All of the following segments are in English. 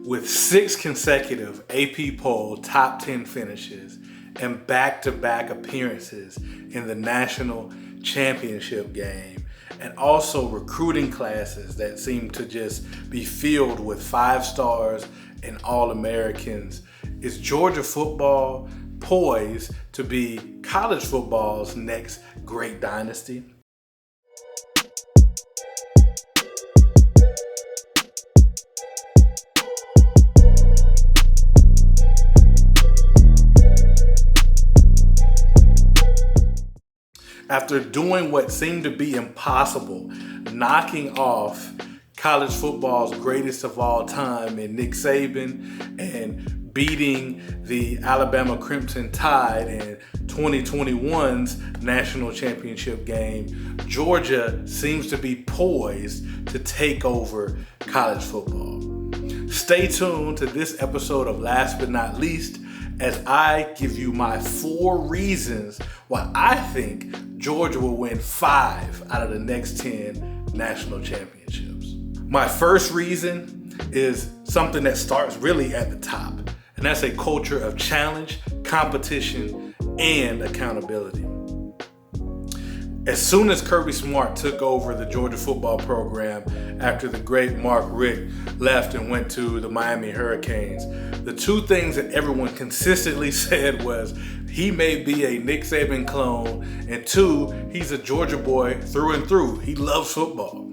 with 6 consecutive AP poll top 10 finishes and back-to-back appearances in the national championship game, and also recruiting classes that seem to just be filled with 5 stars and All-Americans, is Georgia football poised to be college football's next great dynasty? After doing what seemed to be impossible, knocking off college football's greatest of all time in Nick Saban and beating the Alabama Crimson Tide in 2021's national championship game, Georgia seems to be poised to take over college football. Stay tuned to this episode of Last But Not Least as I give you my 4 reasons why I think Georgia will win 5 out of the next 10 national championships. My first reason is something that starts really at the top, and that's a culture of challenge, competition, and accountability. As soon as Kirby Smart took over the Georgia football program after the great Mark Richt left and went to the Miami Hurricanes, the 2 things that everyone consistently said was he may be a Nick Saban clone, and 2, he's a Georgia boy through and through. He loves football.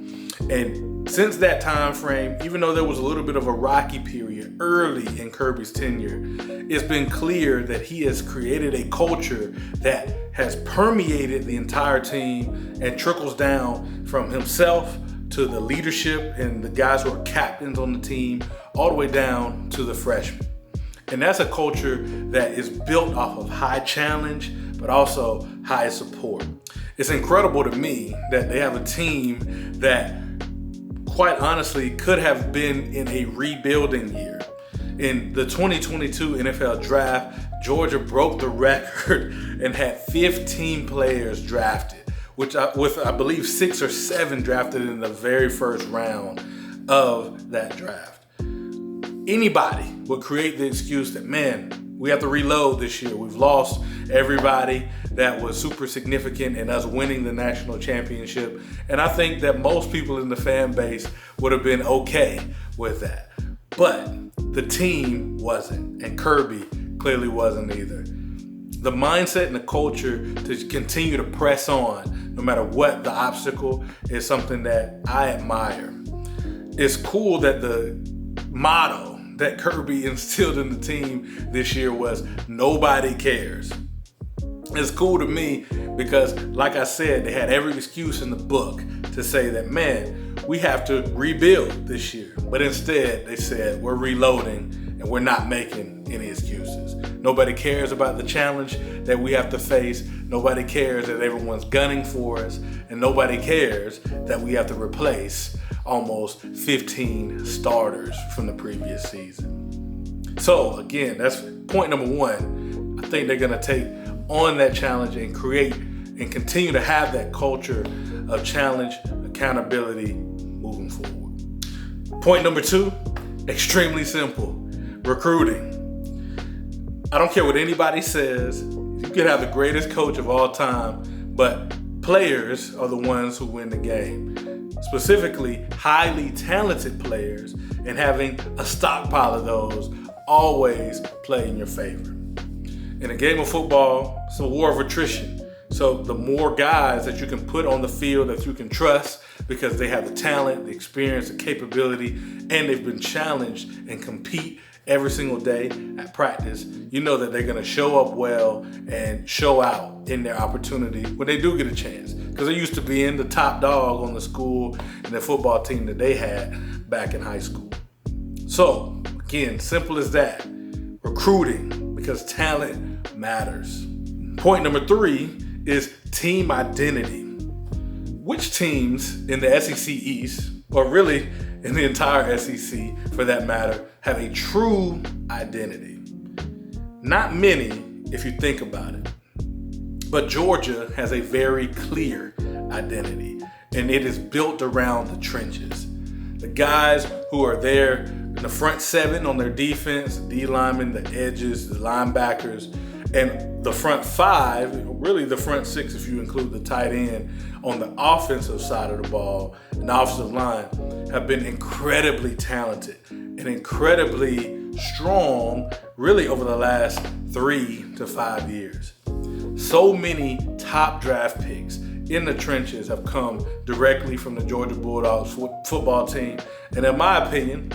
And since that time frame, even though there was a little bit of a rocky period early in Kirby's tenure, it's been clear that he has created a culture that has permeated the entire team and trickles down from himself to the leadership and the guys who are captains on the team, all the way down to the freshmen. And that's a culture that is built off of high challenge, but also high support. It's incredible to me that they have a team that, quite honestly, could have been in a rebuilding year. In the 2022 NFL Draft, Georgia broke the record and had 15 players drafted, with I believe 6 or 7 drafted in the very first round of that draft. Anybody would create the excuse that, man, we have to reload this year. We've lost everybody that was super significant in us winning the national championship. And I think that most people in the fan base would have been okay with that. But the team wasn't, and Kirby clearly wasn't either. The mindset and the culture to continue to press on, no matter what the obstacle, is something that I admire. It's cool that the motto that Kirby instilled in the team this year was nobody cares. It's cool to me because, like I said, they had every excuse in the book to say that, man, we have to rebuild this year. But instead, they said, we're reloading and we're not making any excuses. Nobody cares about the challenge that we have to face. Nobody cares that everyone's gunning for us. And nobody cares that we have to replace almost 15 starters from the previous season. So again, that's point number 1. I think they're gonna take on that challenge and create and continue to have that culture of challenge, accountability moving forward. Point number 2, extremely simple, recruiting. I don't care what anybody says. You could have the greatest coach of all time, but players are the ones who win the game. Specifically, highly talented players, and having a stockpile of those always play in your favor. In a game of football, it's a war of attrition. So the more guys that you can put on the field that you can trust because they have the talent, the experience, the capability, and they've been challenged and compete every single day at practice, you know that they're going to show up well and show out in their opportunity when they do get a chance. Because they're used to being the top dog on the school and the football team that they had back in high school. So, again, simple as that. Recruiting, because talent matters. Point number 3 is team identity. Which teams in the SEC East, or really in the entire SEC for that matter, have a true identity? Not many, if you think about it. But Georgia has a very clear identity, and it is built around the trenches. The guys who are there the front seven on their defense, the D linemen, the edges, the linebackers, and the front five, really the front six if you include the tight end, on the offensive side of the ball and the offensive line have been incredibly talented and incredibly strong really over the last 3 to 5 years. So many top draft picks in the trenches have come directly from the Georgia Bulldogs football team. And in my opinion,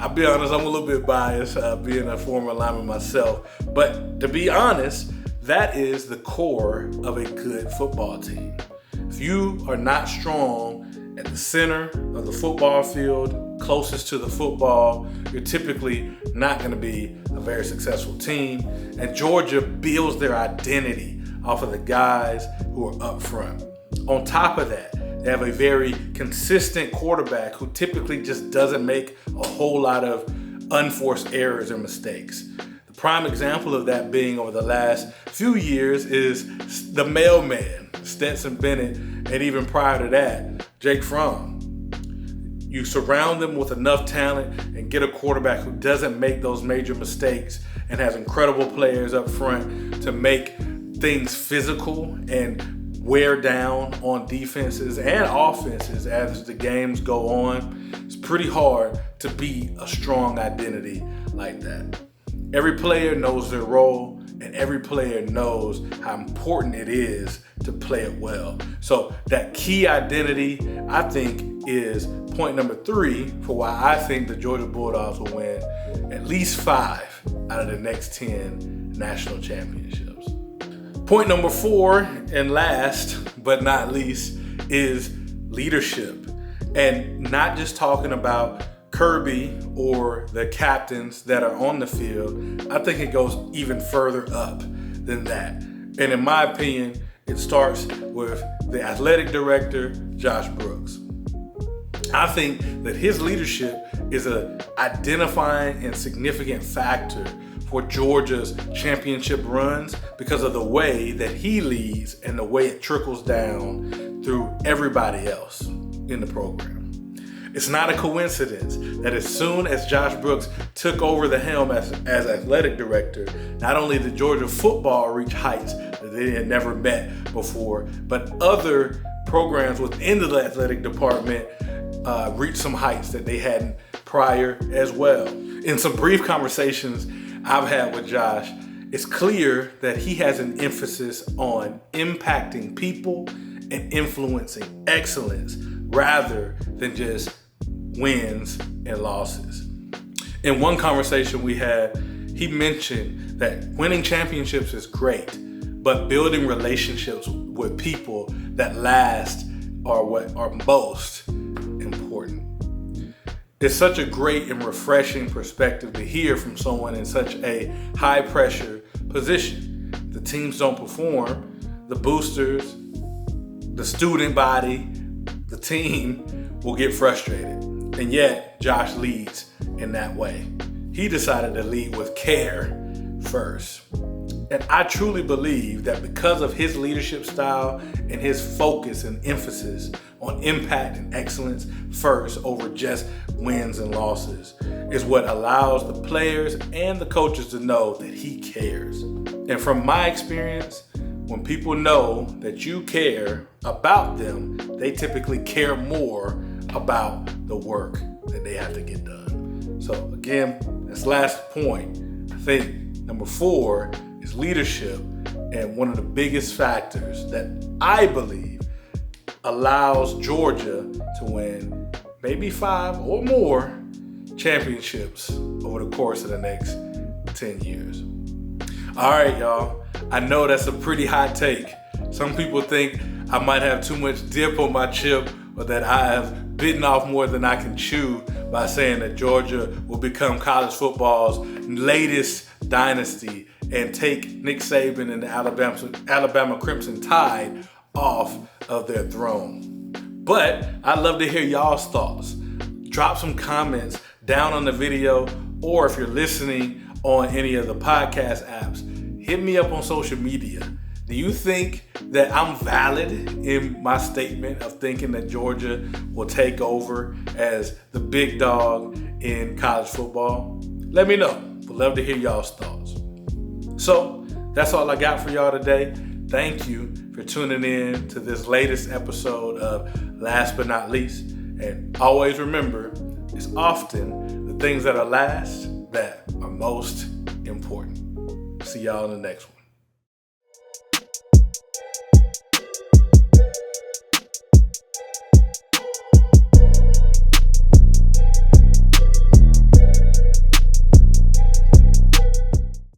I'll be honest, I'm a little bit biased being a former lineman myself. But to be honest, that is the core of a good football team. If you are not strong at the center of the football field, closest to the football, you're typically not going to be a very successful team. And Georgia builds their identity off of the guys who are up front. On top of that, they have a very consistent quarterback who typically just doesn't make a whole lot of unforced errors or mistakes. The prime example of that being over the last few years is the mailman, Stetson Bennett, and even prior to that, Jake Fromm. You surround them with enough talent and get a quarterback who doesn't make those major mistakes and has incredible players up front to make things physical and wear down on defenses and offenses as the games go on. It's pretty hard to beat a strong identity like that. Every player knows their role and every player knows how important it is to play it well. So that key identity, I think, is point number 3 for why I think the Georgia Bulldogs will win at least 5 out of the next 10 national championships. Point number 4, and last but not least, is leadership. And not just talking about Kirby or the captains that are on the field. I think it goes even further up than that. And in my opinion, it starts with the athletic director, Josh Brooks. I think that his leadership is an identifying and significant factor for Georgia's championship runs because of the way that he leads and the way it trickles down through everybody else in the program. It's not a coincidence that as soon as Josh Brooks took over the helm as athletic director, not only did Georgia football reach heights that they had never met before, but other programs within the athletic department reached some heights that they hadn't prior as well. In some brief conversations I've had with Josh, it's clear that he has an emphasis on impacting people and influencing excellence rather than just wins and losses. In one conversation we had, he mentioned that winning championships is great, but building relationships with people that last are what are most important. It's such a great and refreshing perspective to hear from someone in such a high pressure position. The teams don't perform, the boosters, the student body, the team will get frustrated. And yet, Josh leads in that way. He decided to lead with care first. And I truly believe that because of his leadership style and his focus and emphasis on impact and excellence first over just wins and losses is what allows the players and the coaches to know that he cares. And from my experience, when people know that you care about them, they typically care more about the work that they have to get done. So again, this last point, I think number 4 is leadership, and one of the biggest factors that I believe allows Georgia to win maybe 5 or more championships over the course of the next 10 years. All right, y'all. I know that's a pretty hot take. Some people think I might have too much dip on my chip or that I have bitten off more than I can chew by saying that Georgia will become college football's latest dynasty and take Nick Saban and the Alabama Crimson Tide off of their throne. But I'd love to hear y'all's thoughts. Drop some comments down on the video, or if you're listening on any of the podcast apps, hit me up on social media. Do you think that I'm valid in my statement of thinking that Georgia will take over as the big dog in college football? Let me know. Would love to hear y'all's thoughts. So that's all I got for y'all today. Thank you for tuning in to this latest episode of Last But Not Least. And always remember, it's often the things that are last that are most important. See y'all in the next one.